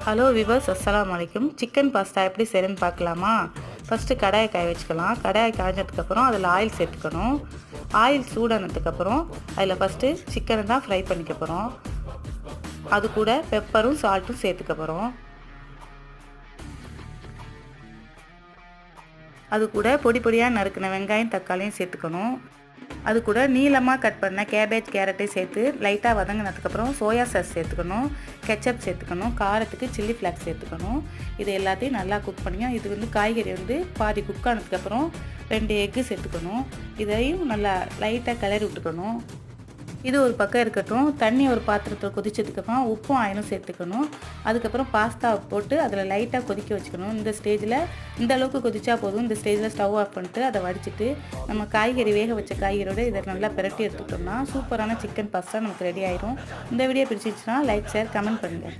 Hello viewers, அஸ்ஸலாமு அலைக்கும். Chicken pasta எப்படி செய்யணும்னு பார்க்கலாமா? ஃபஸ்ட்டு கடாயை காய வச்சுக்கலாம். கடாயை காய்ஞ்சதுக்கப்புறம் அதில் ஆயில் சேர்த்துக்கணும். ஆயில் சூடானதுக்கப்புறம் அதில் ஃபஸ்ட்டு சிக்கனை தான் ஃப்ரை பண்ணிக்க போகிறோம். அது கூட பெப்பரும் சால்ட்டும் சேர்த்துக்க போகிறோம். அது கூட பொடி பொடியாக நறுக்கின வெங்காயம் தக்காளியும் சேர்த்துக்கணும். அது கூட நீளமாக கட் பண்ண கேபேஜ் கேரட்டையும் சேர்த்து லைட்டாக வதங்கினதுக்கப்புறம் சோயா சாஸ் சேர்த்துக்கணும், கெச்சப் சேர்த்துக்கணும், காரத்துக்கு சில்லி ஃப்ளாக்ஸ் சேர்த்துக்கணும். இது எல்லாத்தையும் நல்லா குக் பண்ணிங்க. இது காய்கறி பாதி குக் ஆனதுக்கப்புறம் 2 எக்கு சேர்த்துக்கணும். இதையும் நல்லா லைட்டாக கிளறி விட்டுக்கணும். இது ஒரு பக்கம் இருக்கட்டும். தண்ணி ஒரு பாத்திரத்தில் கொதிச்சதுக்கப்புறம் உப்பும் ஆயிலும் சேர்த்துக்கணும். அதுக்கப்புறம் பாஸ்தாவை போட்டு அதில் லைட்டாக கொதிக்க வச்சுக்கணும். இந்த ஸ்டேஜில் இந்த அளவுக்கு கொதிச்சா போதும். இந்த ஸ்டேஜில் ஸ்டவ் ஆஃப் பண்ணிட்டு அதை வடிச்சிட்டு நம்ம காய்கறி வேக வச்ச காய்கறியோடு இதை நல்லா பிரட்டி எடுத்துக்கிட்டோம்னா சூப்பரான சிக்கன் பாஸ்தா நமக்கு ரெடி ஆயிரும். இந்த வீடியோ பிடிச்சிச்சுன்னா லைக், ஷேர், கமெண்ட் பண்ணுங்கள்.